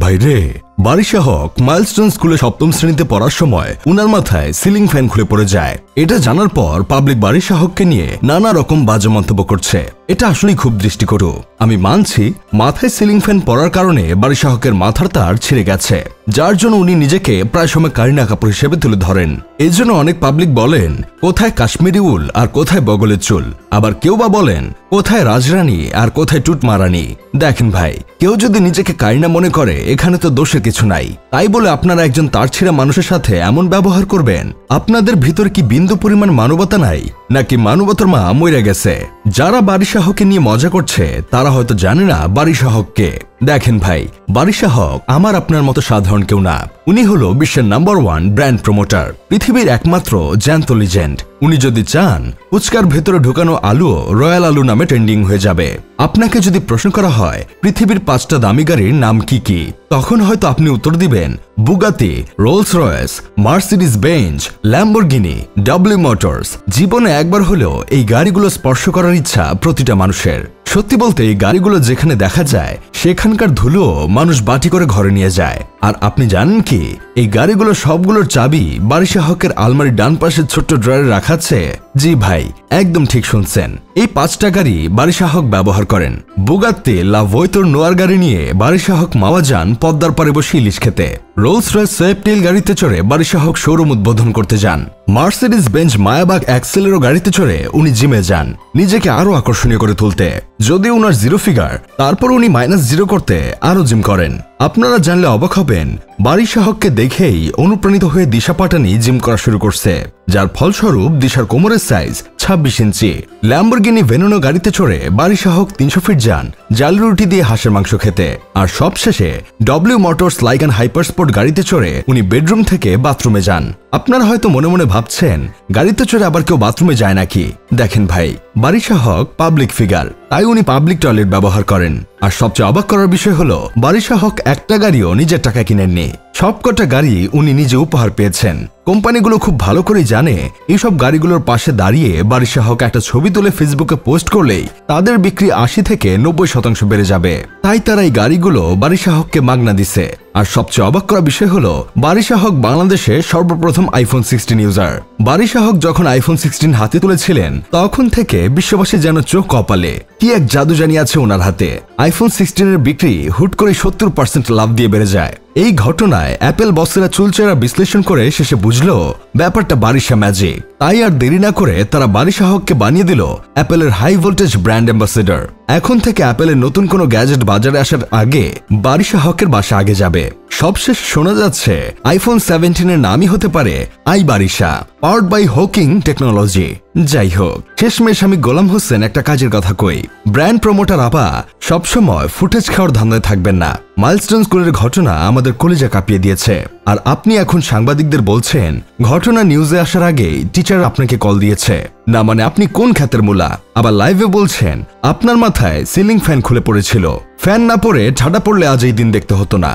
ভাইরে, বারিশা হক মাইলস্টোন স্কুলে সপ্তম শ্রেণীতে পড়ার সময় উনার মাথায় সিলিং ফ্যান খুলে পড়ে যায়। এটা জানার পর পাবলিক বারিশা হককে নিয়ে নানা রকম বাজে মন্তব্য করছে। এটা আসলেই খুব দৃষ্টিকটু। আমি মানছি মাথায় সিলিং ফ্যান পড়ার কারণে বারিশা হকের মাথার তার ছিঁড়ে গেছে, যার জন্য উনি নিজেকে প্রায় সময় কারিনা কাপুর হিসেবে তুলে ধরেন। এই জন্য অনেক পাবলিক বলেন কোথায় কাশ্মীরি উল আর কোথায় বগলের চুল, আবার কেউ বা বলেন কোথায় রাজরানী আর কোথায় টুট মারানি। দেখেন ভাই, কেউ যদি নিজেকে কারিনা মনে করে এখানে তো দোষের কিছু নাই। তাই বলে আপনারা একজন তার ছিঁড়া মানুষের সাথে এমন ব্যবহার করবেন? আপনাদের ভিতরে কি বিন্দু পরিমাণ মানবতা নাই, নাকি মানবতার মা মরে গেছে? যারা বারিশা হককে নিয়ে মজা করছে তারা হয়তো জানে না বারিশা হককে। দেখেন ভাই, বারিশা হক আমার আপনার মতো সাধারণ কেউ না। উনি হলো বিশ্বের নাম্বার 1 ব্র্যান্ড প্রমোটার, পৃথিবীর একমাত্র জ্যান্ত লিজেন্ড। উনি যদি চান ফুচকার ভেতরে ঢুকানো আলুও রয়্যাল আলু নামে ট্রেন্ডিং হয়ে যাবে। আপনাকে যদি প্রশ্ন করা হয় পৃথিবীর 5টা দামি গাড়ির নাম কি কি, তখন হয়তো আপনি উত্তর দিবেন Bugatti, Rolls Royce, Mercedes Benz, Lamborghini, W Motors. জীবনে একবার হলেও এই গাড়িগুলো স্পর্শ করার ইচ্ছা প্রতিটা মানুষের। সত্যি বলতে এই গাড়িগুলো যেখানে দেখা যায় সেখানকার ধুলো মানুষ বাটি করে ঘরে নিয়ে যায়। আর আপনি জানেন কি, এই গাড়িগুলো সবগুলোর চাবি বারিশা হকের আলমারির ডান পাশের ছোট্ট ড্রয়ারে রাখা আছে। জি ভাই, একদম ঠিক শুনছেন। এই 5টা গাড়ি বারিশা হক ব্যবহার করেন। বুগাত্তি লা ভোইতর নোয়ার গাড়ি নিয়ে বারিশা হক মাওয়া যান পদ্মার পারে বসে ইলিশ খেতে। রোলস রয়েস সোয়েপটেল গাড়িতে চড়ে বারিশা হক শোরুম উদ্বোধন করতে যান। মার্সিডিজ বেঞ্জ মায়াবাগ অ্যাক্সেলেরো গাড়িতে চড়ে উনি জিমে যান নিজেকে আরো আকর্ষণীয় করে তুলতে। যদিও উনার 0 ফিগার, তারপর উনি -0 করতে আরো জিম করেন। আপনারা জানলে অবাক হবেন, বারিশা হককে দেখেই অনুপ্রাণিত হয়ে দিশা পাটানি জিম করা শুরু করছে, যার ফলস্বরূপ দিশার কোমরের সাইজ 26 ইঞ্চি। ল্যাম্বরগিনি ভেনোনো গাড়িতে চড়ে বারিশা হক 300 ফিট যান জালি রুটি দিয়ে হাঁসের মাংস খেতে। আর সবশেষে ডব্লিউ মোটরস লাইকান হাইপারস্পোর্ট গাড়িতে চড়ে উনি বেডরুম থেকে বাথরুমে যান। আপনারা হয়তো মনে মনে ভাবছেন গাড়িতে চড়ে আবার কেউ বাথরুমে যায় নাকি? দেখেন ভাই, বারিশা হক পাবলিক ফিগার, তাই উনি পাবলিক টয়লেট ব্যবহার করেন। আর সবচেয়ে অবাক করার বিষয় হলো বারিশা হক একটা গাড়িও নিজের টাকা কিনেননি। সবকটা গাড়ি উনি নিজে উপহার পেয়েছেন। কোম্পানিগুলো খুব ভালো করেই জানে এইসব গাড়িগুলোর পাশে দাঁড়িয়ে বারিশা হক একটা ছবি তুলে ফেসবুকে পোস্ট করলেই তাদের বিক্রি 80 থেকে 90% বেড়ে যাবে। তাই তারা এই গাড়িগুলো বারিশা হককে মাগনা দিছে। আর সবচেয়ে অবাক করা বিষয় হলো বারিশা হক বাংলাদেশে সর্বপ্রথম আইফোন 16 ইউজার। বারিশা হক যখন আইফোন 16 হাতে তুলেছিলেন তখন থেকে বিশ্ববাসী যেন চোখ কপালে। কি এক জাদু জানি আছে ওনার হাতে। আইফোন 16 এর বিক্রি হুট করে 70% লাভ দিয়ে বেড়ে যায়। এই ঘটনায় অ্যাপেল বসেরা চুলচেরা বিশ্লেষণ করে শেষে বুঝলো ব্যাপারটা বারিশা ম্যাজিক। তাই আর দেরি না করে তারা বারিশা হককে বানিয়ে দিল অ্যাপেলের হাই ভোল্টেজ ব্র্যান্ড অ্যাম্বাসেডর। এখন থেকে অ্যাপেলের নতুন কোনো গ্যাজেট বাজারে আসার আগে বারিশা হকের বাসা আগে যাবে। সবশেষ শোনা যাচ্ছে আইফোন 17 এর নামই হতে পারে I Barisha, powered by Hawking technology. যাই হোক, শেষমেশ আমি গোলাম হোসেন একটা কাজের কথা কই, ব্র্যান্ড প্রমোটার আপা সবসময় ফুটেজ খাওয়ার ধান্দায় থাকবেন না। মাইলস্টোন স্কুলের ঘটনা আমাদের কলিজা কাঁপিয়ে দিয়েছে, আর আপনি এখন সাংবাদিকদের বলছেন ঘটনা নিউজে আসার আগেই টিচার আপনাকে কল দিয়েছে। না মানে আপনি কোন খ্যাতের মূলা? আবার লাইভে বলছেন আপনার মাথায় সিলিং ফ্যান খুলে পড়েছিল। ফ্যান না পড়ে ঠাডা পড়লে আজ এই দিন দেখতে হতো না।